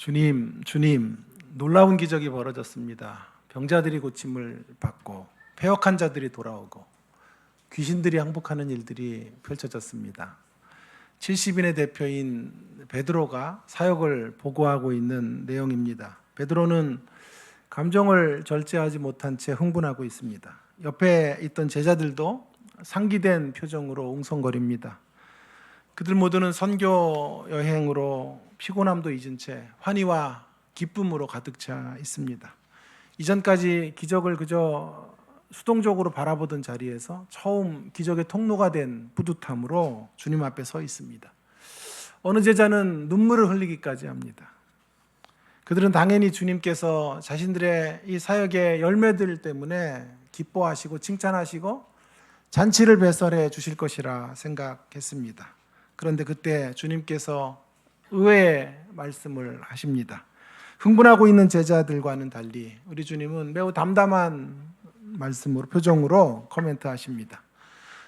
주님, 놀라운 기적이 벌어졌습니다. 병자들이 고침을 받고 패역한 자들이 돌아오고 귀신들이 항복하는 일들이 펼쳐졌습니다. 70인의 대표인 베드로가 사역을 보고하고 있는 내용입니다. 베드로는 감정을 절제하지 못한 채 흥분하고 있습니다. 옆에 있던 제자들도 상기된 표정으로 웅성거립니다. 그들 모두는 선교 여행으로 피곤함도 잊은 채 환희와 기쁨으로 가득 차 있습니다. 이전까지 기적을 그저 수동적으로 바라보던 자리에서 처음 기적의 통로가 된 뿌듯함으로 주님 앞에 서 있습니다. 어느 제자는 눈물을 흘리기까지 합니다. 그들은 당연히 주님께서 자신들의 이 사역의 열매들 때문에 기뻐하시고 칭찬하시고 잔치를 배설해 주실 것이라 생각했습니다. 그런데 그때 주님께서 의외의 말씀을 하십니다. 흥분하고 있는 제자들과는 달리 우리 주님은 매우 담담한 말씀으로, 표정으로 코멘트하십니다.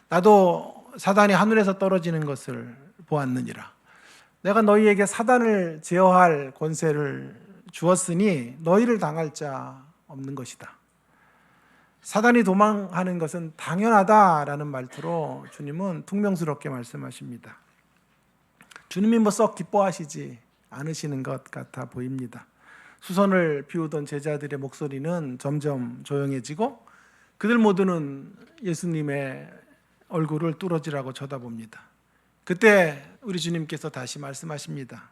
나도 사단이 하늘에서 떨어지는 것을 보았느니라. 내가 너희에게 사단을 제어할 권세를 주었으니 너희를 당할 자 없는 것이다. 사단이 도망하는 것은 당연하다라는 말투로 주님은 퉁명스럽게 말씀하십니다. 주님이 썩 기뻐하시지 않으시는 것 같아 보입니다. 수선을 피우던 제자들의 목소리는 점점 조용해지고 그들 모두는 예수님의 얼굴을 뚫어지라고 쳐다봅니다. 그때 우리 주님께서 다시 말씀하십니다.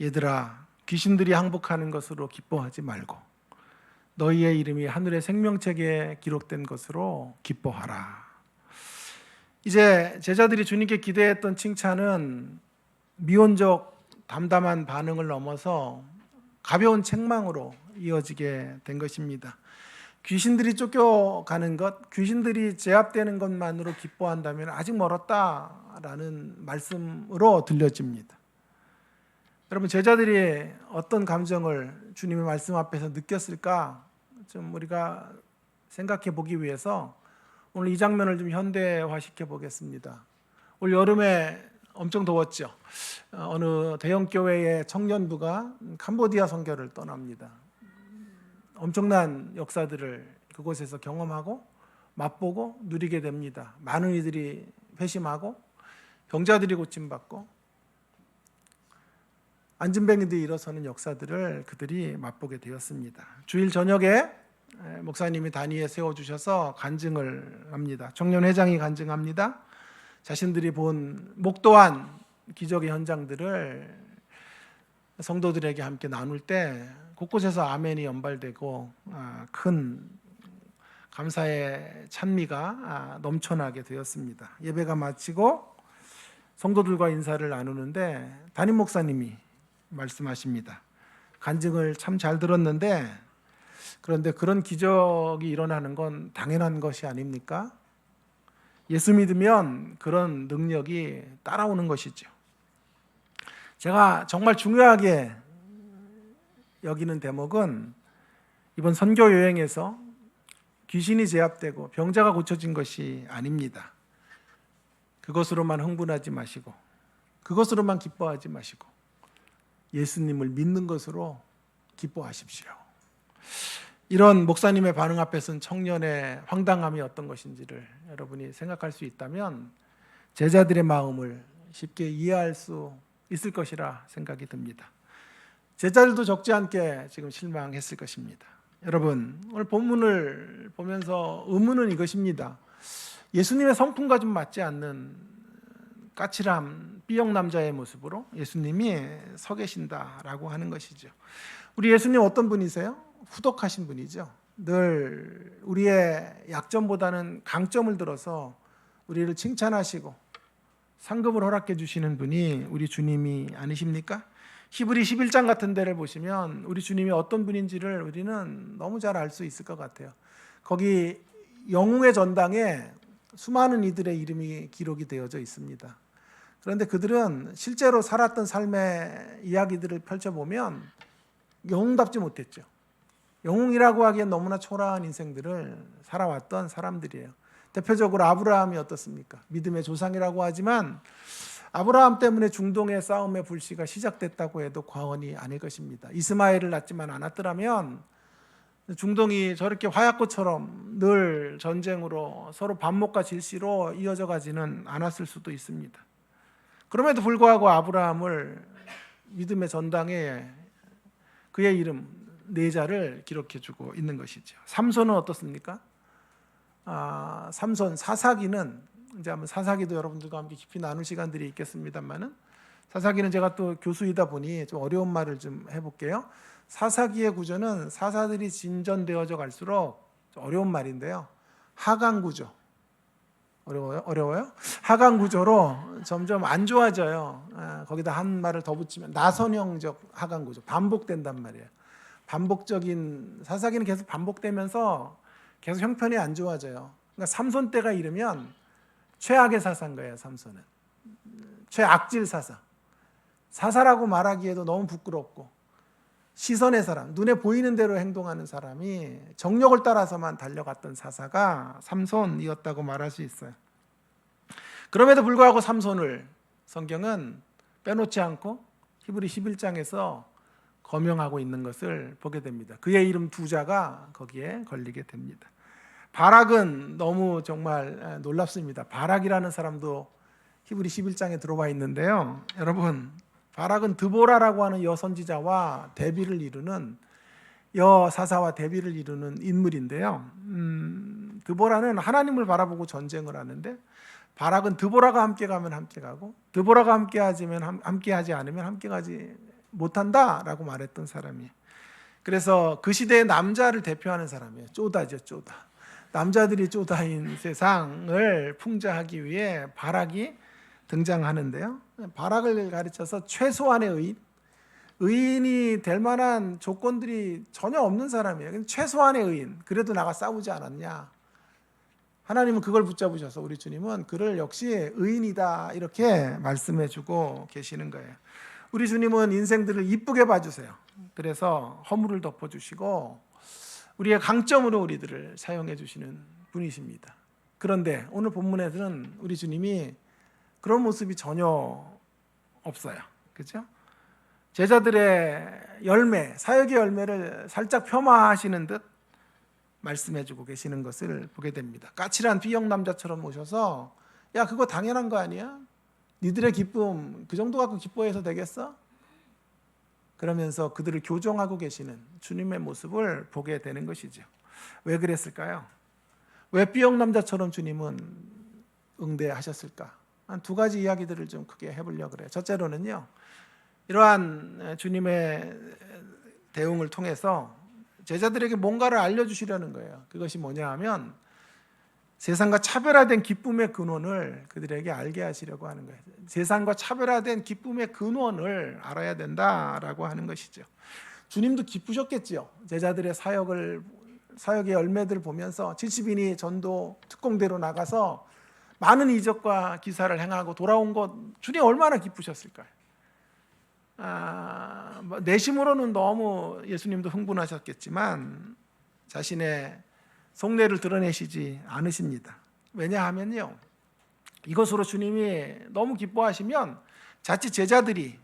얘들아, 귀신들이 항복하는 것으로 기뻐하지 말고 너희의 이름이 하늘의 생명책에 기록된 것으로 기뻐하라. 이제 제자들이 주님께 기대했던 칭찬은 미온적 담담한 반응을 넘어서 가벼운 책망으로 이어지게 된 것입니다. 귀신들이 쫓겨가는 것, 귀신들이 제압되는 것만으로 기뻐한다면 아직 멀었다라는 말씀으로 들려집니다. 여러분, 제자들이 어떤 감정을 주님의 말씀 앞에서 느꼈을까 좀 우리가 생각해 보기 위해서 오늘 이 장면을 좀 현대화시켜 보겠습니다. 올 여름에 엄청 더웠죠. 어느 대형 교회의 청년부가 캄보디아 선교를 떠납니다. 엄청난 역사들을 그곳에서 경험하고 맛보고 누리게 됩니다. 많은 이들이 회심하고 병자들이 고침받고 안진뱅이들이 일어서는 역사들을 그들이 맛보게 되었습니다. 주일 저녁에 목사님이 단위에 세워주셔서 간증을 합니다. 청년회장이 간증합니다. 자신들이 본 목도한 기적의 현장들을 성도들에게 함께 나눌 때 곳곳에서 아멘이 연발되고 큰 감사의 찬미가 넘쳐나게 되었습니다. 예배가 마치고 성도들과 인사를 나누는데 담임 목사님이 말씀하십니다. 간증을 참 잘 들었는데 그런데 그런 기적이 일어나는 건 당연한 것이 아닙니까? 예수 믿으면 그런 능력이 따라오는 것이죠. 제가 정말 중요하게 여기는 대목은 이번 선교 여행에서 귀신이 제압되고 병자가 고쳐진 것이 아닙니다. 그것으로만 흥분하지 마시고 그것으로만 기뻐하지 마시고 예수님을 믿는 것으로 기뻐하십시오. 이런 목사님의 반응 앞에서는 청년의 황당함이 어떤 것인지를 여러분이 생각할 수 있다면 제자들의 마음을 쉽게 이해할 수 있을 것이라 생각이 듭니다. 제자들도 적지 않게 지금 실망했을 것입니다. 여러분, 오늘 본문을 보면서 의문은 이것입니다. 예수님의 성품과 좀 맞지 않는 까칠함, B형 남자의 모습으로 예수님이 서 계신다라고 하는 것이죠. 우리 예수님 어떤 분이세요? 후덕하신 분이죠. 늘 우리의 약점보다는 강점을 들어서 우리를 칭찬하시고 상급을 허락해 주시는 분이 우리 주님이 아니십니까? 히브리 11장 같은 데를 보시면 우리 주님이 어떤 분인지를 우리는 너무 잘 알 수 있을 것 같아요. 거기 영웅의 전당에 수많은 이들의 이름이 기록이 되어져 있습니다. 그런데 그들은 실제로 살았던 삶의 이야기들을 펼쳐보면 영웅답지 못했죠. 영웅이라고 하기엔 너무나 초라한 인생들을 살아왔던 사람들이에요. 대표적으로 아브라함이 어떻습니까? 믿음의 조상이라고 하지만 아브라함 때문에 중동의 싸움의 불씨가 시작됐다고 해도 과언이 아닐 것입니다. 이스마엘을 낳지만 않았더라면 중동이 저렇게 화약고처럼 늘 전쟁으로 서로 반목과 질시로 이어져 가지는 않았을 수도 있습니다. 그럼에도 불구하고 아브라함을 믿음의 전당에 그의 이름 네 자를 기록해 주고 있는 것이죠. 삼손은 어떻습니까? 삼손 사사기는 이제 한번 사사기도 여러분들과 함께 깊이 나눌 시간들이 있겠습니다만은, 사사기는 제가 또 교수이다 보니 좀 어려운 말을 좀 해볼게요. 사사기의 구조는 사사들이 진전되어져 갈수록 좀 어려운 말인데요. 하강 구조. 어려워요? 하강 구조로 점점 안 좋아져요. 거기다 한 말을 더 붙이면 나선형적 하강 구조. 반복된단 말이에요. 반복적인 사사기는 계속 반복되면서 계속 형편이 안 좋아져요. 그러니까 삼손 때가 이르면 최악의 사사인 거예요. 삼손은 최악질 사사. 사사라고 말하기에도 너무 부끄럽고, 시선의 사람, 눈에 보이는 대로 행동하는 사람이 정력을 따라서만 달려갔던 사사가 삼손이었다고 말할 수 있어요. 그럼에도 불구하고 삼손을 성경은 빼놓지 않고 히브리 11장에서 거명하고 있는 것을 보게 됩니다. 그의 이름 두 자가 거기에 걸리게 됩니다. 바락은 너무 정말 놀랍습니다. 바락이라는 사람도 히브리 11장에 들어와 있는데요. 여러분, 바락은 드보라라고 하는 여선지자와 대비를 이루는 여사사와 대비를 이루는 인물인데요. 드보라는 하나님을 바라보고 전쟁을 하는데, 바락은 드보라가 함께 가면 함께 가고, 드보라가 함께 하지 않으면 함께 가지 못한다라고 말했던 사람이에요. 그래서 그 시대의 남자를 대표하는 사람이에요. 쪼다죠, 쪼다. 남자들이 쪼다인 세상을 풍자하기 위해 바락이 등장하는데요. 바락을 가르쳐서 최소한의 의인이 될 만한 조건들이 전혀 없는 사람이에요. 최소한의 의인, 그래도 나가 싸우지 않았냐. 하나님은 그걸 붙잡으셔서 우리 주님은 그를 역시 의인이다 이렇게 말씀해주고 계시는 거예요. 우리 주님은 인생들을 이쁘게 봐주세요. 그래서 허물을 덮어주시고 우리의 강점으로 우리들을 사용해 주시는 분이십니다. 그런데 오늘 본문에서는 우리 주님이 그런 모습이 전혀 없어요. 그렇죠? 제자들의 열매, 사역의 열매를 살짝 폄하하시는 듯 말씀해 주고 계시는 것을 보게 됩니다. 까칠한 B형 남자처럼 오셔서 야, 그거 당연한 거 아니야? 니들의 기쁨 그 정도 갖고 기뻐해서 되겠어? 그러면서 그들을 교정하고 계시는 주님의 모습을 보게 되는 것이죠. 왜 그랬을까요? 왜 B형 남자처럼 주님은 응대하셨을까? 한 두 가지 이야기들을 좀 크게 해보려고 그래요. 첫째로는요, 이러한 주님의 대응을 통해서 제자들에게 뭔가를 알려주시려는 거예요. 그것이 뭐냐 하면 세상과 차별화된 기쁨의 근원을 그들에게 알게 하시려고 하는 거예요. 세상과 차별화된 기쁨의 근원을 알아야 된다라고 하는 것이죠. 주님도 기쁘셨겠지요. 제자들의 사역의 열매들을 보면서 70인이 전도 특공대로 나가서 많은 이적과 기사를 행하고 돌아온 것, 주님 얼마나 기쁘셨을까요? 내심으로는 너무 예수님도 흥분하셨겠지만 자신의 속내를 드러내시지 않으십니다. 왜냐하면요, 이것으로 주님이 너무 기뻐하시면 자칫 제자들이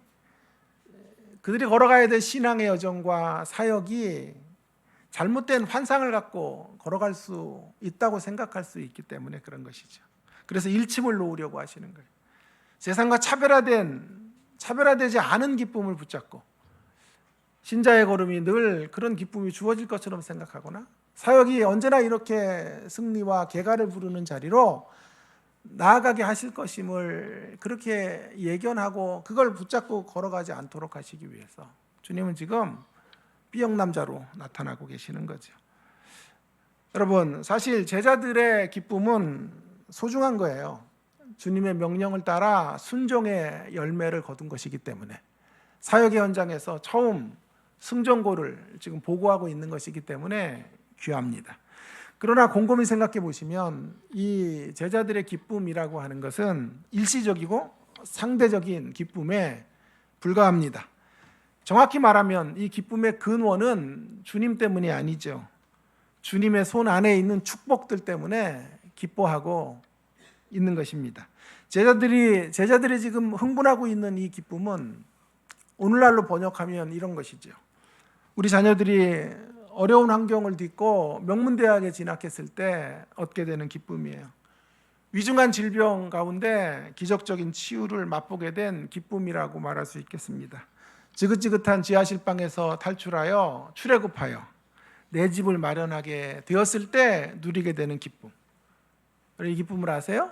그들이 걸어가야 될 신앙의 여정과 사역이 잘못된 환상을 갖고 걸어갈 수 있다고 생각할 수 있기 때문에 그런 것이죠. 그래서 일침을 놓으려고 하시는 거예요. 세상과 차별화되지 않은 기쁨을 붙잡고 신자의 걸음이 늘 그런 기쁨이 주어질 것처럼 생각하거나 사역이 언제나 이렇게 승리와 개가를 부르는 자리로 나아가게 하실 것임을 그렇게 예견하고 그걸 붙잡고 걸어가지 않도록 하시기 위해서 주님은 지금 B형 남자로 나타나고 계시는 거죠. 여러분, 사실 제자들의 기쁨은 소중한 거예요. 주님의 명령을 따라 순종의 열매를 거둔 것이기 때문에, 사역의 현장에서 처음 승전고를 지금 보고하고 있는 것이기 때문에 귀합니다. 그러나 곰곰이 생각해 보시면 이 제자들의 기쁨이라고 하는 것은 일시적이고 상대적인 기쁨에 불과합니다. 정확히 말하면 이 기쁨의 근원은 주님 때문이 아니죠. 주님의 손 안에 있는 축복들 때문에 기뻐하고 있는 것입니다. 제자들이 지금 흥분하고 있는 이 기쁨은 오늘날로 번역하면 이런 것이죠. 우리 자녀들이 어려운 환경을 딛고 명문대학에 진학했을 때 얻게 되는 기쁨이에요. 위중한 질병 가운데 기적적인 치유를 맛보게 된 기쁨이라고 말할 수 있겠습니다. 지긋지긋한 지하실방에서 탈출하여 출애굽하여 내 집을 마련하게 되었을 때 누리게 되는 기쁨. 이 기쁨을 아세요?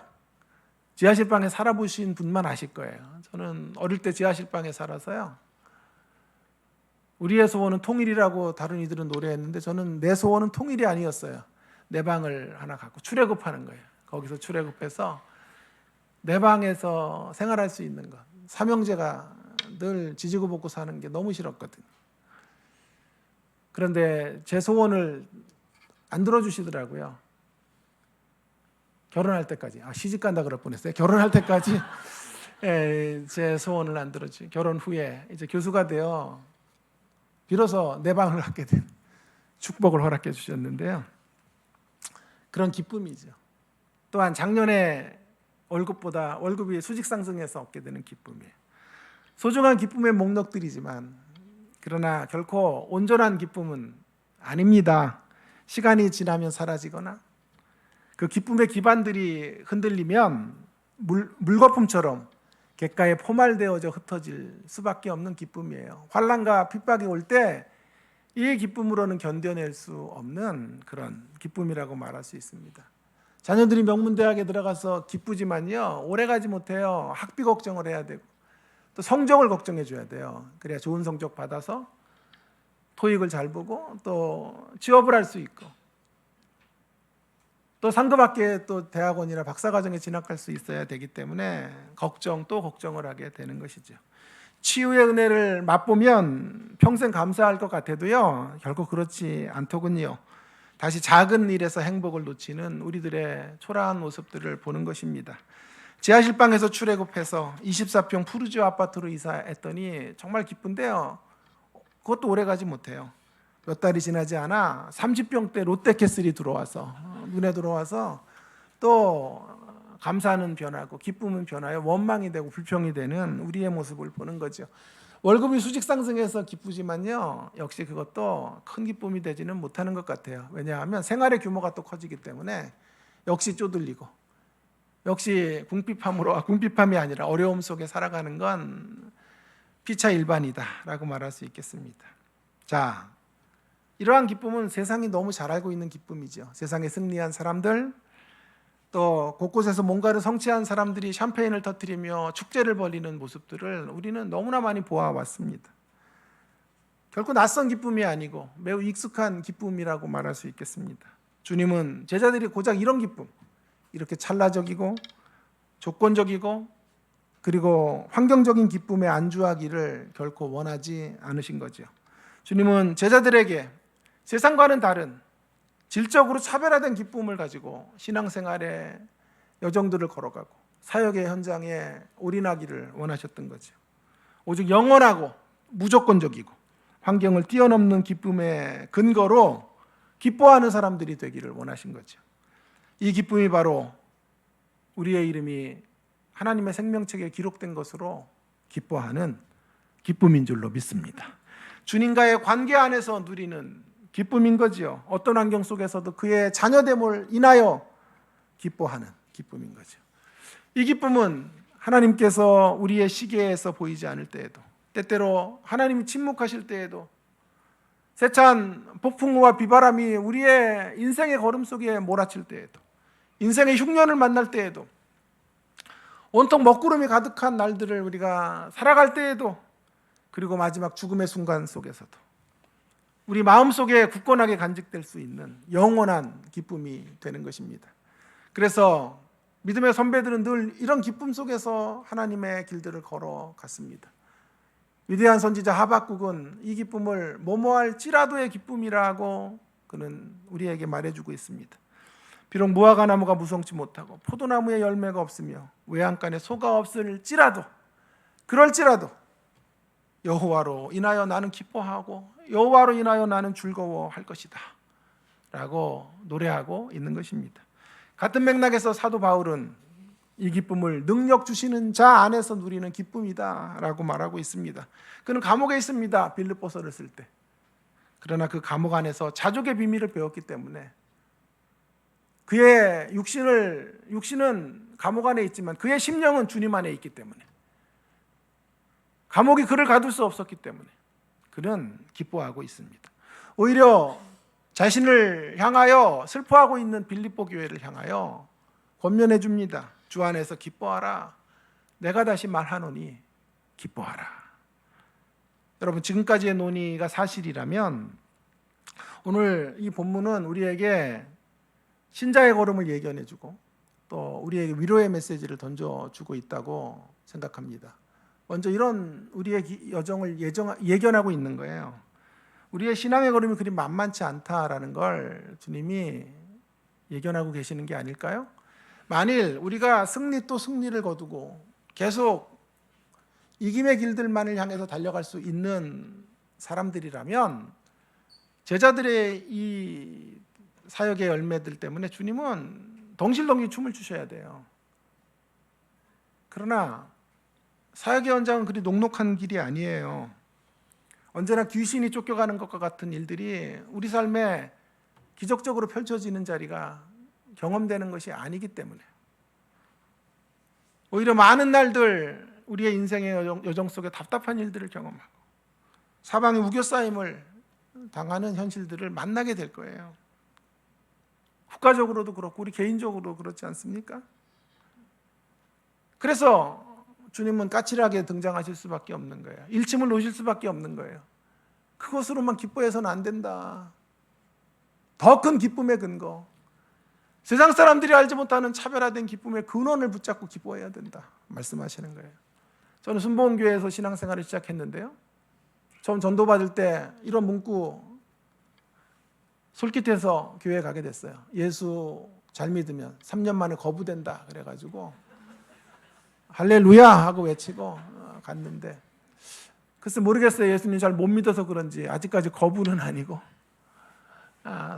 지하실방에 살아보신 분만 아실 거예요. 저는 어릴 때 지하실방에 살아서요. 우리의 소원은 통일이라고 다른 이들은 노래했는데 저는 내 소원은 통일이 아니었어요. 내 방을 하나 갖고 출애굽하는 거예요. 거기서 출애굽해서 내 방에서 생활할 수 있는 것. 삼형제가 늘 지지고 볶고 사는 게 너무 싫었거든요. 그런데 제 소원을 안 들어주시더라고요. 결혼할 때까지. 시집 간다 그럴 뻔했어요. 결혼할 때까지 제 소원을 안 들어주고 결혼 후에 이제 교수가 되어 비로소 내 방을 갖게 된 축복을 허락해 주셨는데요. 그런 기쁨이죠. 또한 작년에 월급이 수직 상승해서 얻게 되는 기쁨이에요. 소중한 기쁨의 목록들이지만 그러나 결코 온전한 기쁨은 아닙니다. 시간이 지나면 사라지거나 그 기쁨의 기반들이 흔들리면 물거품처럼 객가에 포말되어져 흩어질 수밖에 없는 기쁨이에요. 환난과 핍박이 올 때 이 기쁨으로는 견뎌낼 수 없는 그런 기쁨이라고 말할 수 있습니다. 자녀들이 명문대학에 들어가서 기쁘지만요, 오래가지 못해요. 학비 걱정을 해야 되고 또 성적을 걱정해 줘야 돼요. 그래야 좋은 성적 받아서 토익을 잘 보고 또 취업을 할 수 있고 또 상급학교에 또 대학원이나 박사과정에 진학할 수 있어야 되기 때문에 걱정을 하게 되는 것이죠. 치유의 은혜를 맛보면 평생 감사할 것 같아도요, 결코 그렇지 않더군요. 다시 작은 일에서 행복을 놓치는 우리들의 초라한 모습들을 보는 것입니다. 지하실방에서 출애굽해서 24평 푸르지오 아파트로 이사했더니 정말 기쁜데요, 그것도 오래가지 못해요. 몇 달이 지나지 않아 30평대 롯데캐슬이 눈에 들어와서 또 감사는 변하고 기쁨은 변하여 원망이 되고 불평이 되는 우리의 모습을 보는 거죠. 월급이 수직 상승해서 기쁘지만요, 역시 그것도 큰 기쁨이 되지는 못하는 것 같아요. 왜냐하면 생활의 규모가 또 커지기 때문에 역시 쪼들리고 역시 궁핍함이 아니라 어려움 속에 살아가는 건 피차 일반이다라고 말할 수 있겠습니다. 자, 이러한 기쁨은 세상이 너무 잘 알고 있는 기쁨이죠. 세상에 승리한 사람들, 또 곳곳에서 뭔가를 성취한 사람들이 샴페인을 터뜨리며 축제를 벌이는 모습들을 우리는 너무나 많이 보아왔습니다. 결코 낯선 기쁨이 아니고 매우 익숙한 기쁨이라고 말할 수 있겠습니다. 주님은 제자들이 고작 이런 기쁨, 이렇게 찰나적이고 조건적이고 그리고 환경적인 기쁨에 안주하기를 결코 원하지 않으신 거죠. 주님은 제자들에게 세상과는 다른 질적으로 차별화된 기쁨을 가지고 신앙생활의 여정들을 걸어가고 사역의 현장에 올인하기를 원하셨던 거죠. 오직 영원하고 무조건적이고 환경을 뛰어넘는 기쁨의 근거로 기뻐하는 사람들이 되기를 원하신 거죠. 이 기쁨이 바로 우리의 이름이 하나님의 생명책에 기록된 것으로 기뻐하는 기쁨인 줄로 믿습니다. 주님과의 관계 안에서 누리는 기쁨인 거지요. 어떤 환경 속에서도 그의 자녀됨을 인하여 기뻐하는 기쁨인 거죠. 이 기쁨은 하나님께서 우리의 시계에서 보이지 않을 때에도, 때때로 하나님이 침묵하실 때에도, 세찬 폭풍우와 비바람이 우리의 인생의 걸음 속에 몰아칠 때에도, 인생의 흉년을 만날 때에도, 온통 먹구름이 가득한 날들을 우리가 살아갈 때에도, 그리고 마지막 죽음의 순간 속에서도 우리 마음속에 굳건하게 간직될 수 있는 영원한 기쁨이 되는 것입니다. 그래서 믿음의 선배들은 늘 이런 기쁨 속에서 하나님의 길들을 걸어갔습니다. 위대한 선지자 하박국은 이 기쁨을 뭐뭐할지라도의 기쁨이라고 그는 우리에게 말해주고 있습니다. 비록 무화과 나무가 무성치 못하고 포도나무에 열매가 없으며 외양간에 소가 없을지라도, 그럴지라도 여호와로 인하여 나는 기뻐하고 여호와로 인하여 나는 즐거워할 것이다 라고 노래하고 있는 것입니다. 같은 맥락에서 사도 바울은 이 기쁨을 능력 주시는 자 안에서 누리는 기쁨이다라고 말하고 있습니다. 그는 감옥에 있습니다. 빌립보서를 쓸 때. 그러나 그 감옥 안에서 자족의 비밀을 배웠기 때문에 그의 육신은 감옥 안에 있지만 그의 심령은 주님 안에 있기 때문에 감옥이 그를 가둘 수 없었기 때문에 그는 기뻐하고 있습니다. 오히려 자신을 향하여 슬퍼하고 있는 빌립보 교회를 향하여 권면해 줍니다. 주 안에서 기뻐하라. 내가 다시 말하노니 기뻐하라. 여러분, 지금까지의 논의가 사실이라면 오늘 이 본문은 우리에게 신자의 걸음을 예견해 주고 또 우리에게 위로의 메시지를 던져주고 있다고 생각합니다. 먼저 이런 우리의 여정을 예견하고 있는 거예요. 우리의 신앙의 걸음이 그리 만만치 않다라는 걸 주님이 예견하고 계시는 게 아닐까요? 만일 우리가 승리 또 승리를 거두고 계속 이김의 길들만을 향해서 달려갈 수 있는 사람들이라면 제자들의 이 사역의 열매들 때문에 주님은 덩실덩실 춤을 추셔야 돼요. 그러나 사역의 현장은 그리 녹록한 길이 아니에요. 언제나 귀신이 쫓겨가는 것과 같은 일들이 우리 삶에 기적적으로 펼쳐지는 자리가 경험되는 것이 아니기 때문에 오히려 많은 날들 우리의 인생의 여정 속에 답답한 일들을 경험하고 사방에 우겨싸임을 당하는 현실들을 만나게 될 거예요. 국가적으로도 그렇고 우리 개인적으로도 그렇지 않습니까? 그래서 주님은 까칠하게 등장하실 수밖에 없는 거예요. 일침을 놓으실 수밖에 없는 거예요. 그것으로만 기뻐해서는 안 된다. 더 큰 기쁨의 근거, 세상 사람들이 알지 못하는 차별화된 기쁨의 근원을 붙잡고 기뻐해야 된다 말씀하시는 거예요. 저는 순복음교회에서 신앙생활을 시작했는데요, 처음 전도받을 때 이런 문구 솔깃해서 교회에 가게 됐어요. 예수 잘 믿으면 3년 만에 거부된다 그래가지고 할렐루야 하고 외치고 갔는데, 글쎄 모르겠어요. 예수님 잘 못 믿어서 그런지 아직까지 거부는 아니고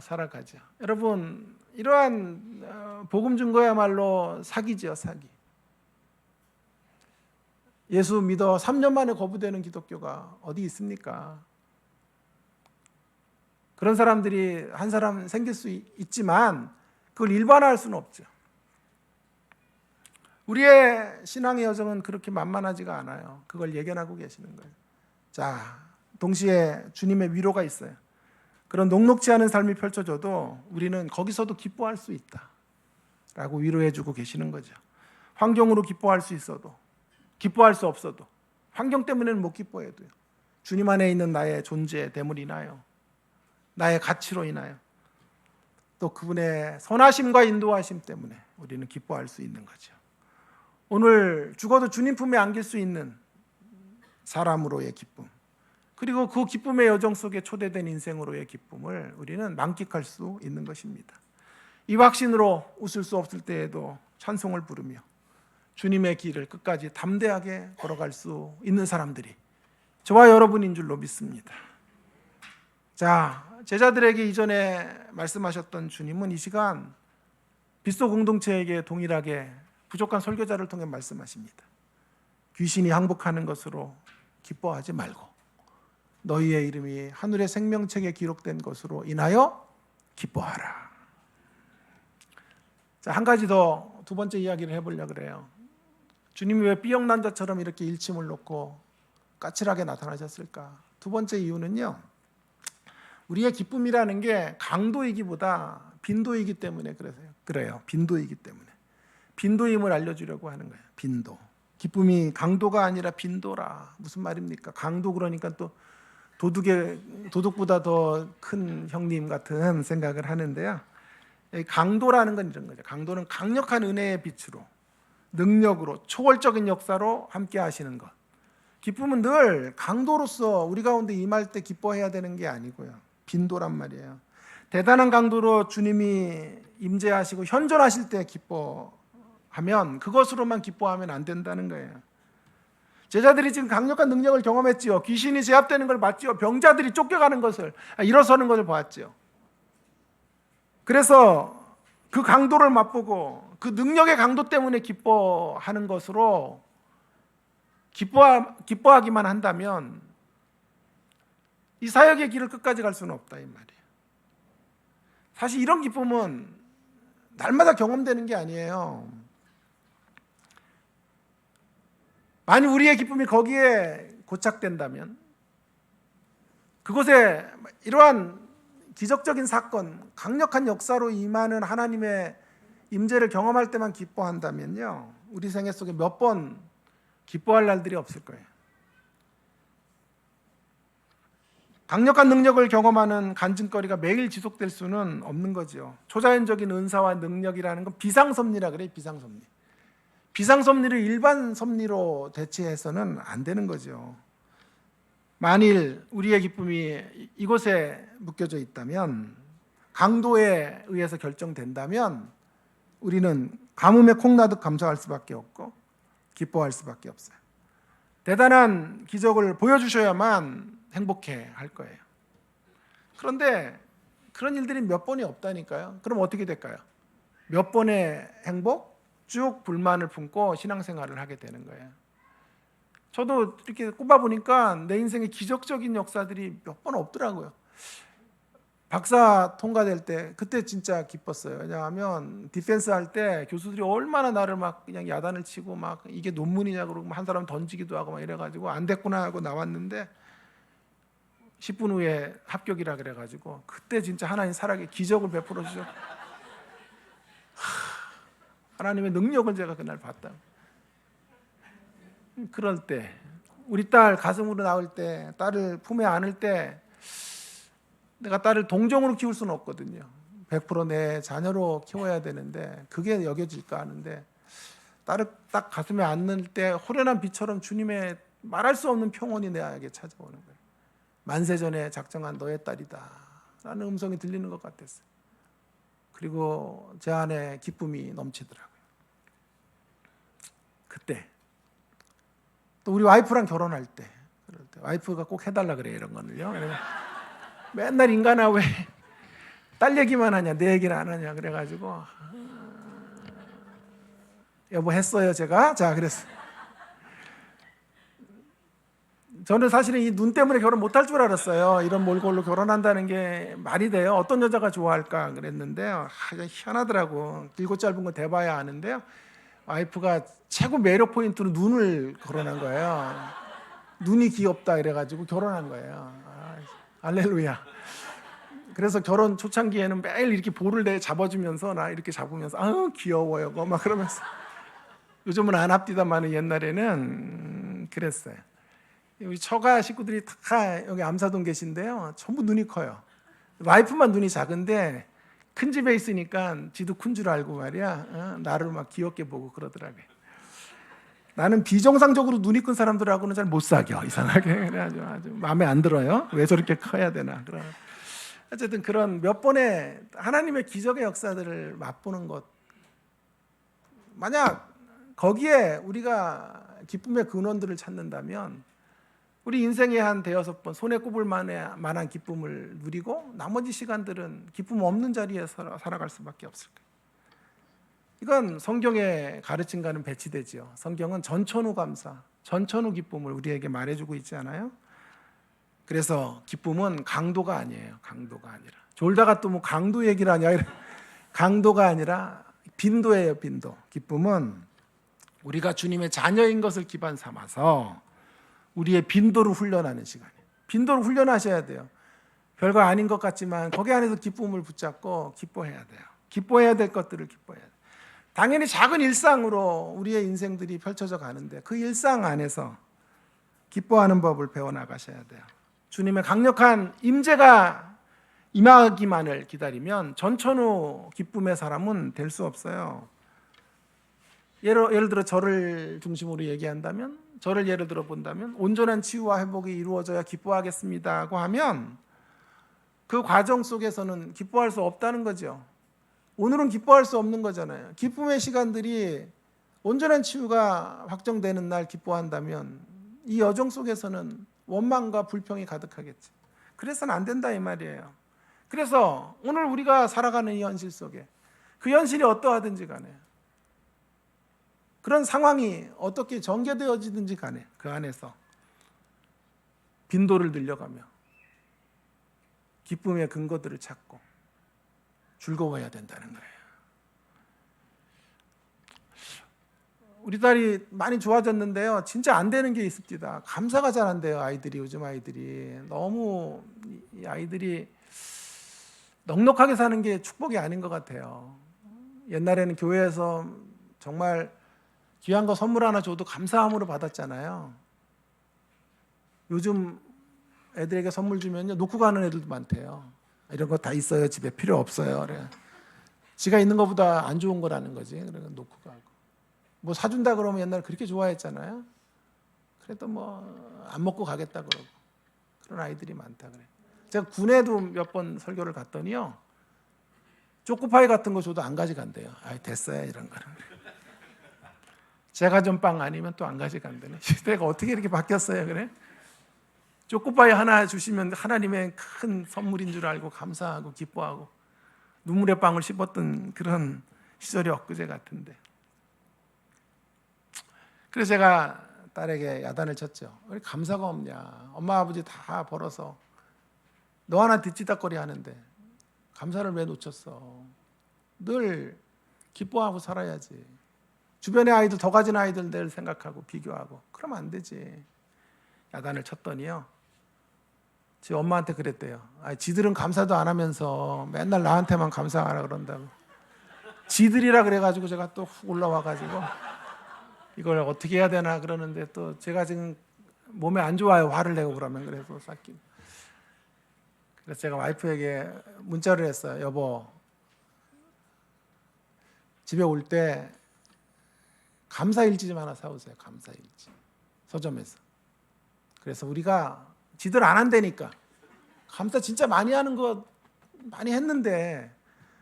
살아가죠. 여러분, 이러한 복음 증거야말로 사기죠, 사기. 예수 믿어 3년 만에 거부되는 기독교가 어디 있습니까? 그런 사람들이 한 사람 생길 수 있지만 그걸 일반화할 수는 없죠. 우리의 신앙의 여정은 그렇게 만만하지가 않아요. 그걸 예견하고 계시는 거예요. 자, 동시에 주님의 위로가 있어요. 그런 녹록지 않은 삶이 펼쳐져도 우리는 거기서도 기뻐할 수 있다 라고 위로해 주고 계시는 거죠. 환경으로 기뻐할 수 있어도, 기뻐할 수 없어도, 환경 때문에는 못 기뻐해도요, 주님 안에 있는 나의 존재됨을 인하여, 나의 가치로 인하여, 또 그분의 선하심과 인도하심 때문에 우리는 기뻐할 수 있는 거죠. 오늘 죽어도 주님 품에 안길 수 있는 사람으로의 기쁨, 그리고 그 기쁨의 여정 속에 초대된 인생으로의 기쁨을 우리는 만끽할 수 있는 것입니다. 이 확신으로 웃을 수 없을 때에도 찬송을 부르며 주님의 길을 끝까지 담대하게 걸어갈 수 있는 사람들이 저와 여러분인 줄로 믿습니다. 자, 제자들에게 이전에 말씀하셨던 주님은 이 시간 빗소 공동체에게 동일하게 부족한 설교자를 통해 말씀하십니다. 귀신이 항복하는 것으로 기뻐하지 말고 너희의 이름이 하늘의 생명책에 기록된 것으로 인하여 기뻐하라. 자, 한 가지 더, 두 번째 이야기를 해보려고 그래요. 주님이 왜 삐역난 자처럼 이렇게 일침을 놓고 까칠하게 나타나셨을까? 두 번째 이유는요, 우리의 기쁨이라는 게 강도이기보다 빈도이기 때문에 그래요. 빈도이기 때문에. 빈도임을 알려주려고 하는 거예요. 빈도. 기쁨이 강도가 아니라 빈도라. 무슨 말입니까? 강도 그러니까 또 도둑보다 더 큰 형님 같은 생각을 하는데요. 강도라는 건 이런 거죠. 강도는 강력한 은혜의 빛으로, 능력으로, 초월적인 역사로 함께 하시는 것. 기쁨은 늘 강도로서 우리 가운데 임할 때 기뻐해야 되는 게 아니고요, 빈도란 말이에요. 대단한 강도로 주님이 임재하시고 현존하실 때 기뻐하면, 그것으로만 기뻐하면 안 된다는 거예요. 제자들이 지금 강력한 능력을 경험했지요. 귀신이 제압되는 걸 봤지요. 병자들이 쫓겨가는 것을, 일어서는 것을 보았지요. 그래서 그 강도를 맛보고 그 능력의 강도 때문에 기뻐하는 것으로 기뻐하기만 한다면 이 사역의 길을 끝까지 갈 수는 없다 이 말이에요. 사실 이런 기쁨은 날마다 경험되는 게 아니에요. 만약 우리의 기쁨이 거기에 고착된다면, 그곳에 이러한 기적적인 사건, 강력한 역사로 임하는 하나님의 임재를 경험할 때만 기뻐한다면요, 우리 생애 속에 몇 번 기뻐할 날들이 없을 거예요. 강력한 능력을 경험하는 간증거리가 매일 지속될 수는 없는 거죠. 초자연적인 은사와 능력이라는 건 비상섭리라 그래요. 비상섭리. 비상섭리를 일반 섭리로 대체해서는 안 되는 거죠. 만일 우리의 기쁨이 이곳에 묶여져 있다면, 강도에 의해서 결정된다면 우리는 가뭄에 콩나듯 감사할 수밖에 없고 기뻐할 수밖에 없어요. 대단한 기적을 보여주셔야만 행복해 할 거예요. 그런데 그런 일들이 몇 번이 없다니까요. 그럼 어떻게 될까요? 몇 번의 행복, 쭉 불만을 품고 신앙생활을 하게 되는 거예요. 저도 이렇게 꼽아보니까 내 인생에 기적적인 역사들이 몇 번 없더라고요. 박사 통과될 때 그때 진짜 기뻤어요. 왜냐하면 디펜스 할 때 교수들이 얼마나 나를 막 그냥 야단을 치고 막 이게 논문이냐 그러고 한 사람 던지기도 하고 막 이래가지고 안 됐구나 하고 나왔는데 10분 후에 합격이라 그래가지고 그때 진짜 하나님 살아계 기적을 베풀어 주셔. 하나님의 능력을 제가 그날 봤다. 그럴 때 우리 딸 가슴으로 나올 때, 딸을 품에 안을 때, 내가 딸을 동정으로 키울 수는 없거든요. 100% 내 자녀로 키워야 되는데 그게 여겨질까 하는데, 딸을 딱 가슴에 안을 때 호련한 비처럼 주님의 말할 수 없는 평온이 내게 찾아오는 거예요. 만세전에 작정한 너의 딸이다 라는 음성이 들리는 것 같았어요. 그리고 제 안에 기쁨이 넘치더라고요. 그때 또 우리 와이프랑 결혼할 때, 그럴 때 와이프가 꼭 해달라 그래요, 이런 거는요. 맨날 인간아 왜 딸 얘기만 하냐, 내 얘기는 안 하냐 그래가지고 여보 했어요 제가. 자, 그래서 저는 사실은 이 눈 때문에 결혼 못할 줄 알았어요. 이런 몰골로 결혼한다는 게 말이 돼요? 어떤 여자가 좋아할까 그랬는데 희한하더라고. 길고 짧은 거 대봐야 아는데요, 와이프가 최고 매력 포인트로 눈을 거론한 거예요. 눈이 귀엽다 이래가지고 결혼한 거예요. 할렐루야. 그래서 결혼 초창기에는 매일 이렇게 볼을 내 잡아주면서, 나 이렇게 잡으면서 귀여워요 막 그러면서. 요즘은 안 합디다만 옛날에는 그랬어요. 우리 처가 식구들이 다 여기 암사동 계신데요, 전부 눈이 커요. 와이프만 눈이 작은데 큰 집에 있으니까 지도 큰 줄 알고 말이야, 나를 막 귀엽게 보고 그러더라고요. 나는 비정상적으로 눈이 큰 사람들하고는 잘 못 사겨, 이상하게. 그래가지고 아주 마음에 안 들어요. 왜 저렇게 커야 되나. 어쨌든 그런 몇 번의 하나님의 기적의 역사들을 맛보는 것, 만약 거기에 우리가 기쁨의 근원들을 찾는다면 우리 인생의 한 대여섯 번 손에 꼽을 만한 기쁨을 누리고 나머지 시간들은 기쁨 없는 자리에 살아갈 수밖에 없을 거예요. 이건 성경의 가르침과는 배치되죠. 성경은 전천후 감사, 전천후 기쁨을 우리에게 말해주고 있지 않아요? 그래서 기쁨은 강도가 아니에요. 강도가 아니라. 졸다가 또 뭐 강도 얘기를 하냐. 강도가 아니라 빈도예요. 빈도. 기쁨은 우리가 주님의 자녀인 것을 기반 삼아서 우리의 빈도를 훈련하는 시간이에요. 빈도를 훈련하셔야 돼요. 별거 아닌 것 같지만 거기 안에서 기쁨을 붙잡고 기뻐해야 돼요. 기뻐해야 될 것들을 기뻐해야 돼요. 당연히 작은 일상으로 우리의 인생들이 펼쳐져 가는데 그 일상 안에서 기뻐하는 법을 배워나가셔야 돼요. 주님의 강력한 임재가 임하기만을 기다리면 전천후 기쁨의 사람은 될 수 없어요. 예를 들어 저를 중심으로 얘기한다면, 저를 예를 들어 본다면, 온전한 치유와 회복이 이루어져야 기뻐하겠습니다고 하면 그 과정 속에서는 기뻐할 수 없다는 거죠. 오늘은 기뻐할 수 없는 거잖아요. 기쁨의 시간들이 온전한 치유가 확정되는 날 기뻐한다면 이 여정 속에서는 원망과 불평이 가득하겠지. 그래서는 안 된다 이 말이에요. 그래서 오늘 우리가 살아가는 이 현실 속에 그 현실이 어떠하든지 간에 그런 상황이 어떻게 전개되어지든지 간에 그 안에서 빈도를 늘려가며 기쁨의 근거들을 찾고 즐거워해야 된다는 거예요. 우리 딸이 많이 좋아졌는데요, 진짜 안 되는 게 있습니다. 감사가 잘 안 돼요. 아이들이, 요즘 아이들이 너무, 이 아이들이 넉넉하게 사는 게 축복이 아닌 것 같아요. 옛날에는 교회에서 정말 귀한 거 선물 하나 줘도 감사함으로 받았잖아요. 요즘 애들에게 선물 주면요, 놓고 가는 애들도 많대요. 이런 거 다 있어요, 집에. 필요 없어요. 그래. 지가 있는 것보다 안 좋은 거라는 거지. 그러니까 놓고 가고. 뭐 사준다 그러면 옛날에 그렇게 좋아했잖아요. 그래도 뭐 안 먹고 가겠다 그러고. 그런 아이들이 많다 그래. 제가 군에도 몇 번 설교를 갔더니요, 초코파이 같은 거 줘도 안 가져간대요. 아, 됐어요, 이런 거는. 제가 좀 빵 아니면 또 안 가져간다네. 시대가 어떻게 이렇게 바뀌었어요, 그래? 초코파이 하나 주시면 하나님의 큰 선물인 줄 알고 감사하고 기뻐하고 눈물의 빵을 씹었던 그런 시절이 엊그제 같은데. 그래서 제가 딸에게 야단을 쳤죠. 왜 감사가 없냐? 엄마 아버지 다 벌어서 너 하나 뒤치다거리 하는데 감사를 왜 놓쳤어? 늘 기뻐하고 살아야지. 주변의 아이들, 더 가진 아이들 늘 생각하고 비교하고 그러면 안 되지. 야단을 쳤더니요, 제 엄마한테 그랬대요. 지들은 감사도 안 하면서 맨날 나한테만 감사하라 그런다고. 지들이라 그래가지고 제가 또 훅 올라와가지고 이걸 어떻게 해야 되나 그러는데, 또 제가 지금 몸에 안 좋아요. 화를 내고 그러면. 그래서 싹기. 그래서 제가 와이프에게 문자를 했어요. 여보, 집에 올 때 감사일지 좀 하나 사오세요. 감사일지. 서점에서. 그래서 우리가 지들 안 한다니까. 감사 진짜 많이 하는 거 많이 했는데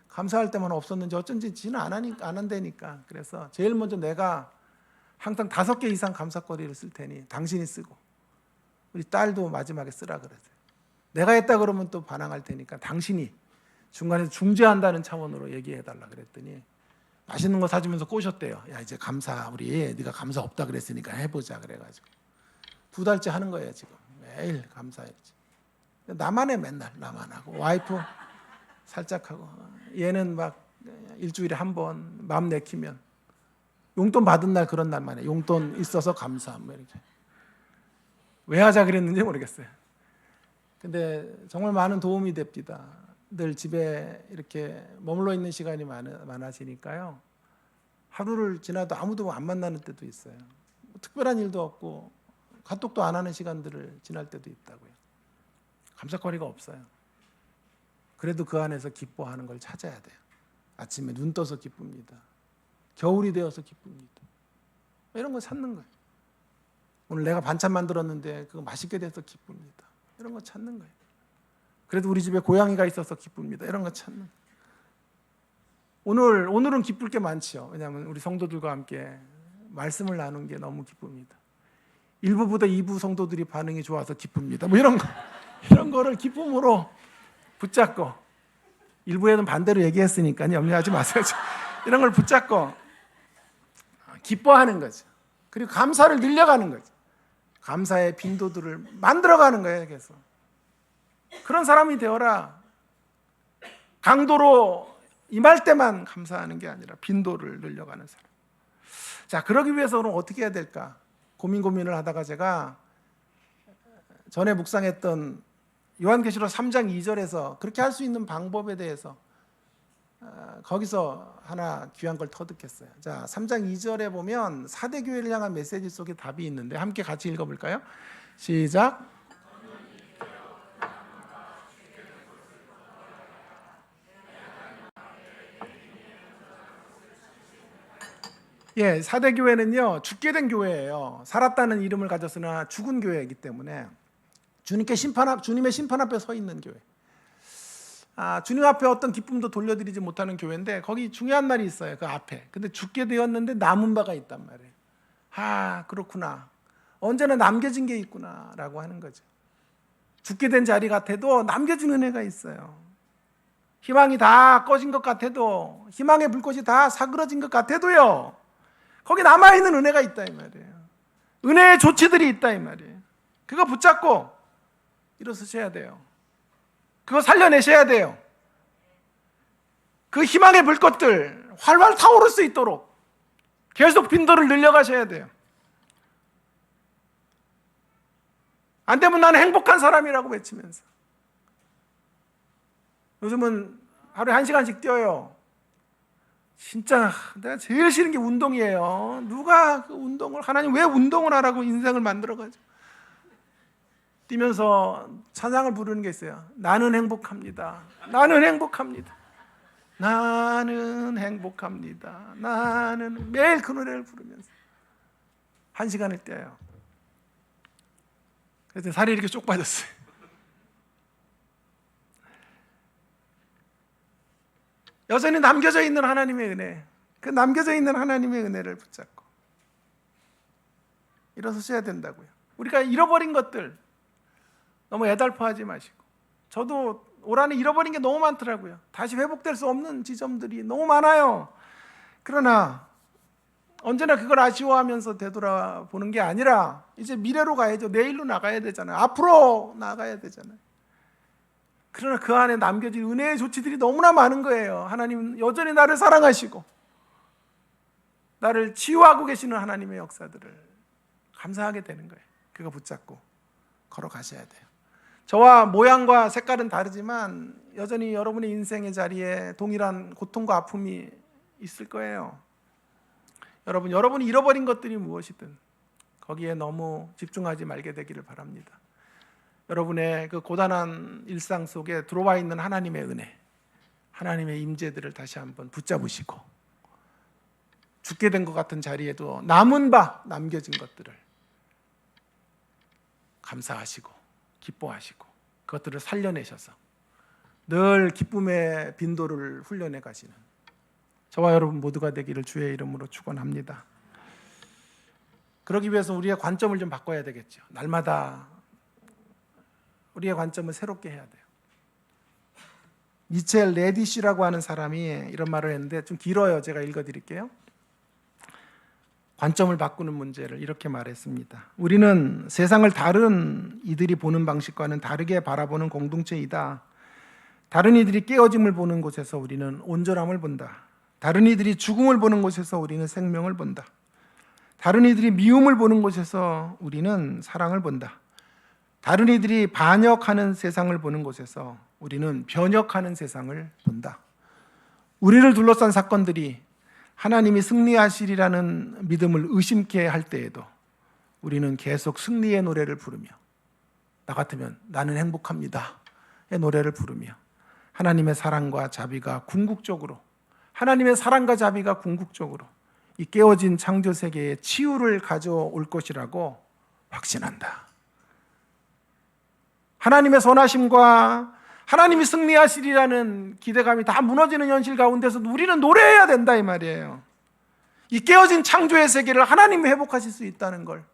감사할 때만 없었는지 어쩐지 지는 안 한다니까. 그래서 제일 먼저 내가 항상 5개 이상 감사거리를 쓸 테니 당신이 쓰고 우리 딸도 마지막에 쓰라 그러세요. 내가 했다 그러면 또 반항할 테니까 당신이 중간에서 중재한다는 차원으로 얘기해달라 그랬더니 맛있는 거 사주면서 꼬셨대요. 야, 이제 감사, 우리 네가 감사 없다 그랬으니까 해보자 그래가지고 2달째 하는 거예요. 지금 매일 감사했지. 나만 해. 맨날 나만 하고 와이프 살짝 하고, 얘는 막 일주일에 한 번 마음 내키면 용돈 받은 날 그런 날만 해. 용돈 있어서 감사. 뭐 이렇게. 왜 하자 그랬는지 모르겠어요. 근데 정말 많은 도움이 됩니다. 늘 집에 이렇게 머물러 있는 시간이 많아지니까요, 하루를 지나도 아무도 안 만나는 때도 있어요. 뭐 특별한 일도 없고 카톡도 안 하는 시간들을 지날 때도 있다고요. 감사거리가 없어요. 그래도 그 안에서 기뻐하는 걸 찾아야 돼요. 아침에 눈 떠서 기쁩니다. 겨울이 되어서 기쁩니다. 이런 거 찾는 거예요. 오늘 내가 반찬 만들었는데 그거 맛있게 돼서 기쁩니다. 이런 거 찾는 거예요. 그래도 우리 집에 고양이가 있어서 기쁩니다. 이런 거 찾는 거예요. 오늘은 기쁠 게 많죠. 왜냐하면 우리 성도들과 함께 말씀을 나눈 게 너무 기쁩니다. 1부보다 2부 성도들이 반응이 좋아서 기쁩니다. 뭐 이런 거를 기쁨으로 붙잡고, 1부에는 반대로 얘기했으니까 염려하지 마세요. 이런 걸 붙잡고 기뻐하는 거죠. 그리고 감사를 늘려가는 거죠. 감사의 빈도들을 만들어가는 거예요. 계속. 그런 사람이 되어라. 강도로 임할 때만 감사하는 게 아니라 빈도를 늘려가는 사람. 자, 그러기 위해서 그럼 어떻게 해야 될까? 고민을 하다가 제가 전에 묵상했던 요한계시록 3장 2절에서 그렇게 할 수 있는 방법에 대해서 거기서 하나 귀한 걸 터득했어요. 자, 3장 2절에 보면 4대 교회를 향한 메시지 속에 답이 있는데 함께 같이 읽어볼까요? 시작. 예, 4대 교회는요, 죽게 된 교회예요. 살았다는 이름을 가졌으나 죽은 교회이기 때문에 주님의 심판 앞에 서 있는 교회. 주님 앞에 어떤 기쁨도 돌려드리지 못하는 교회인데 거기 중요한 말이 있어요. 그 앞에. 근데 죽게 되었는데 남은 바가 있단 말이에요. 그렇구나. 언제나 남겨진 게 있구나 라고 하는 거죠. 죽게 된 자리 같아도 남겨진 은혜가 있어요. 희망이 다 꺼진 것 같아도, 희망의 불꽃이 다 사그러진 것 같아도요, 거기 남아있는 은혜가 있다 이 말이에요. 은혜의 조치들이 있다 이 말이에요. 그거 붙잡고 일어서셔야 돼요. 그거 살려내셔야 돼요. 그 희망의 불꽃들 활활 타오를 수 있도록 계속 빈도를 늘려가셔야 돼요. 안 되면 나는 행복한 사람이라고 외치면서. 요즘은 하루에 1시간씩 뛰어요. 진짜 내가 제일 싫은 게 운동이에요. 누가 그 운동을, 하나님 왜 운동을 하라고 인생을 만들어가지고 뛰면서 찬양을 부르는 게 있어요. 나는 행복합니다. 나는 행복합니다. 나는 행복합니다. 나는 매일 그 노래를 부르면서 1시간을 뛰어요. 그래서 살이 이렇게 쪽 빠졌어요. 여전히 남겨져 있는 하나님의 은혜, 그 남겨져 있는 하나님의 은혜를 붙잡고 일어서셔야 된다고요. 우리가 잃어버린 것들 너무 애달퍼하지 마시고, 저도 올 한해 잃어버린 게 너무 많더라고요. 다시 회복될 수 없는 지점들이 너무 많아요. 그러나 언제나 그걸 아쉬워하면서 되돌아보는 게 아니라 이제 미래로 가야죠. 내일로 나가야 되잖아요. 앞으로 나가야 되잖아요. 그러나 그 안에 남겨진 은혜의 조치들이 너무나 많은 거예요. 하나님 여전히 나를 사랑하시고 나를 치유하고 계시는 하나님의 역사들을 감사하게 되는 거예요. 그거 붙잡고 걸어가셔야 돼요. 저와 모양과 색깔은 다르지만 여전히 여러분의 인생의 자리에 동일한 고통과 아픔이 있을 거예요. 여러분이 잃어버린 것들이 무엇이든 거기에 너무 집중하지 말게 되기를 바랍니다. 여러분의 그 고단한 일상 속에 들어와 있는 하나님의 은혜, 하나님의 임재들을 다시 한번 붙잡으시고, 죽게 된 것 같은 자리에도 남은 바 남겨진 것들을 감사하시고 기뻐하시고 그것들을 살려내셔서 늘 기쁨의 빈도를 훈련해 가시는 저와 여러분 모두가 되기를 주의 이름으로 축원합니다. 그러기 위해서 우리의 관점을 좀 바꿔야 되겠죠. 날마다 우리의 관점을 새롭게 해야 돼요. 미첼 레디시라고 하는 사람이 이런 말을 했는데 좀 길어요. 제가 읽어드릴게요. 관점을 바꾸는 문제를 이렇게 말했습니다. 우리는 세상을 다른 이들이 보는 방식과는 다르게 바라보는 공동체이다. 다른 이들이 깨어짐을 보는 곳에서 우리는 온전함을 본다. 다른 이들이 죽음을 보는 곳에서 우리는 생명을 본다. 다른 이들이 미움을 보는 곳에서 우리는 사랑을 본다. 다른 이들이 반역하는 세상을 보는 곳에서 우리는 변혁하는 세상을 본다. 우리를 둘러싼 사건들이 하나님이 승리하시리라는 믿음을 의심케 할 때에도 우리는 계속 승리의 노래를 부르며, 나 같으면 나는 행복합니다의 노래를 부르며 하나님의 사랑과 자비가 궁극적으로, 하나님의 사랑과 자비가 궁극적으로 이 깨어진 창조 세계에 치유를 가져올 것이라고 확신한다. 하나님의 선하심과 하나님이 승리하시리라는 기대감이 다 무너지는 현실 가운데서도 우리는 노래해야 된다 이 말이에요. 이 깨어진 창조의 세계를 하나님이 회복하실 수 있다는 걸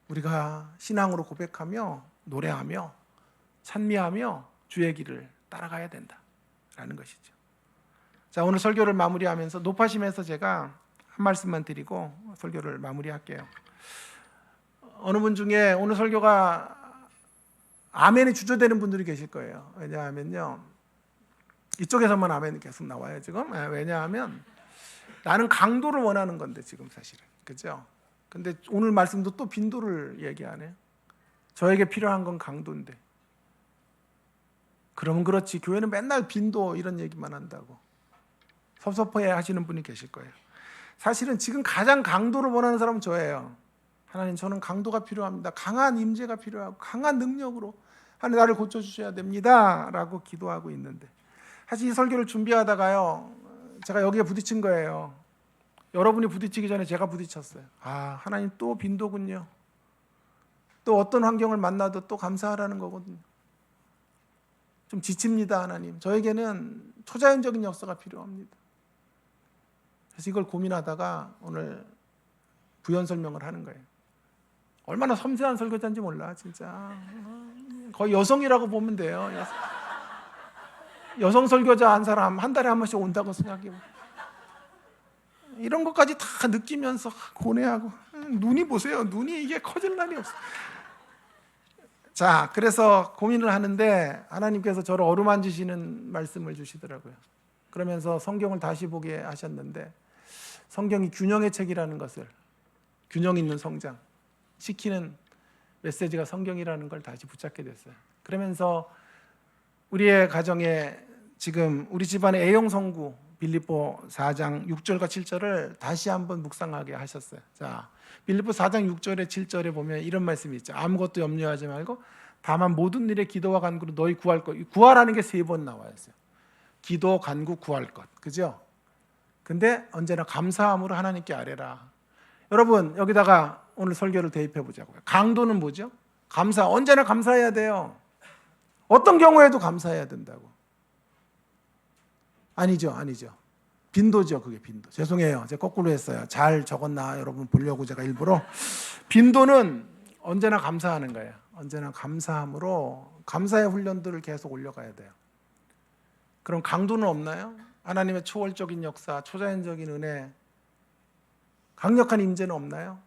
우리가 신앙으로 고백하며 노래하며 찬미하며 주의 길을 따라가야 된다라는 것이죠. 자, 오늘 설교를 마무리하면서 높아심에서 제가 한 말씀만 드리고 설교를 마무리할게요. 어느 분 중에 오늘 설교가 아멘이 주저되는 분들이 계실 거예요. 왜냐하면요, 이쪽에서만 아멘이 계속 나와요 지금. 왜냐하면 나는 강도를 원하는 건데 지금 사실은, 그죠? 근데 오늘 말씀도 또 빈도를 얘기하네요. 저에게 필요한 건 강도인데. 그러면 그렇지, 교회는 맨날 빈도 이런 얘기만 한다고 섭섭해 하시는 분이 계실 거예요. 사실은 지금 가장 강도를 원하는 사람은 저예요. 하나님, 저는 강도가 필요합니다. 강한 임재가 필요하고 강한 능력으로 하나님 나를 고쳐주셔야 됩니다 라고 기도하고 있는데, 사실 이 설교를 준비하다가요 제가 여기에 부딪힌 거예요. 여러분이 부딪히기 전에 제가 부딪혔어요. 아, 하나님 또 빈도군요. 또 어떤 환경을 만나도 또 감사하라는 거거든요. 좀 지칩니다. 하나님, 저에게는 초자연적인 역사가 필요합니다. 그래서 이걸 고민하다가 오늘 부연 설명을 하는 거예요. 얼마나 섬세한 설교자인지 몰라 진짜. 거의 여성이라고 보면 돼요. 여성 설교자 한 사람 한 달에 한 번씩 온다고 생각해요. 이런 것까지 다 느끼면서 고뇌하고 눈이 보세요. 눈이 이게 커질 날이 없어. 자, 그래서 고민을 하는데 하나님께서 저를 어루만지시는 말씀을 주시더라고요. 그러면서 성경을 다시 보게 하셨는데 성경이 균형의 책이라는 것을, 균형 있는 성장 시키는 메시지가 성경이라는 걸 다시 붙잡게 됐어요. 그러면서 우리의 가정에 지금 우리 집안의 애용 성구 빌립보 4장 6절과 7절을 다시 한번 묵상하게 하셨어요. 자, 빌립보 4장 6절에 7절에 보면 이런 말씀이 있죠. 아무것도 염려하지 말고 다만 모든 일에 기도와 간구로 너희 구할 것. 구하라는 게 3번 나와요. 기도, 간구, 구할 것. 그죠? 근데 언제나 감사함으로 하나님께 아뢰라. 여러분, 여기다가 오늘 설교를 대입해 보자고요. 강도는 뭐죠? 감사. 언제나 감사해야 돼요. 어떤 경우에도 감사해야 된다고. 아니죠. 빈도죠. 그게 빈도. 죄송해요. 제가 거꾸로 했어요. 잘 적었나 여러분 보려고 제가 일부러. 빈도는 언제나 감사하는 거예요. 언제나 감사함으로 감사의 훈련들을 계속 올려가야 돼요. 그럼 강도는 없나요? 하나님의 초월적인 역사, 초자연적인 은혜, 강력한 임재는 없나요?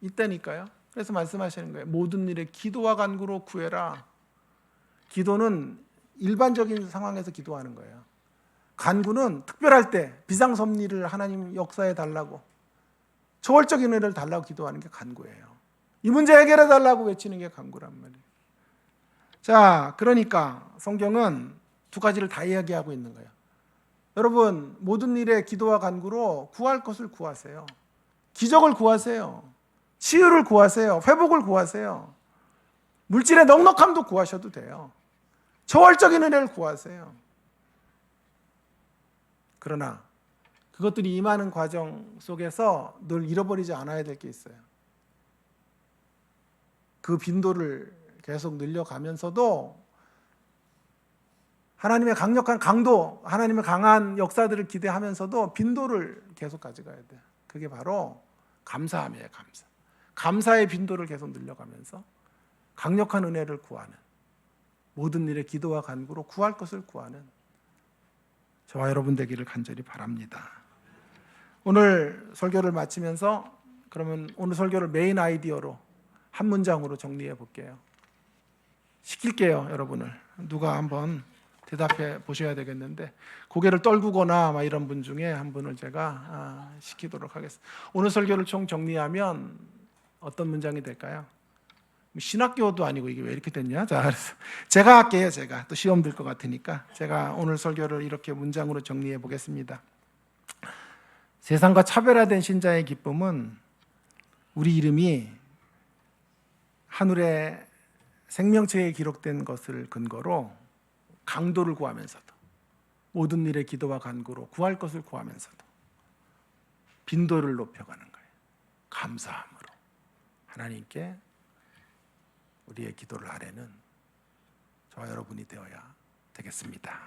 있다니까요. 그래서 말씀하시는 거예요. 모든 일에 기도와 간구로 구해라. 기도는 일반적인 상황에서 기도하는 거예요. 간구는 특별할 때 비상섭리를 하나님 역사에 달라고, 초월적인 은혜를 달라고 기도하는 게 간구예요. 이 문제 해결해 달라고 외치는 게 간구란 말이에요. 자, 그러니까 성경은 두 가지를 다 이야기하고 있는 거예요. 여러분, 모든 일에 기도와 간구로 구할 것을 구하세요. 기적을 구하세요. 치유를 구하세요. 회복을 구하세요. 물질의 넉넉함도 구하셔도 돼요. 초월적인 은혜를 구하세요. 그러나 그것들이 임하는 과정 속에서 늘 잃어버리지 않아야 될 게 있어요. 그 빈도를 계속 늘려가면서도 하나님의 강력한 강도, 하나님의 강한 역사들을 기대하면서도 빈도를 계속 가져가야 돼요. 그게 바로 감사함이에요. 감사의 빈도를 계속 늘려가면서 강력한 은혜를 구하는, 모든 일에 기도와 간구로 구할 것을 구하는 저와 여러분 되기를 간절히 바랍니다. 오늘 설교를 마치면서 그러면 오늘 설교를 메인 아이디어로 한 문장으로 정리해 볼게요. 시킬게요, 여러분을. 누가 한번 대답해 보셔야 되겠는데 고개를 떨구거나 막 이런 분 중에 한 분을 제가 시키도록 하겠습니다. 오늘 설교를 총 정리하면 어떤 문장이 될까요? 신학교도 아니고 이게 왜 이렇게 됐냐? 자, 그래서 제가 할게요. 제가 또 시험 들 것 같으니까 제가 오늘 설교를 이렇게 문장으로 정리해 보겠습니다. 세상과 차별화된 신자의 기쁨은 우리 이름이 하늘의 생명체에 기록된 것을 근거로 강도를 구하면서도 모든 일에 기도와 간구로 구할 것을 구하면서도 빈도를 높여가는 거예요. 감사함으로 하나님께 우리의 기도를 아뢰는 저와 여러분이 되어야 되겠습니다.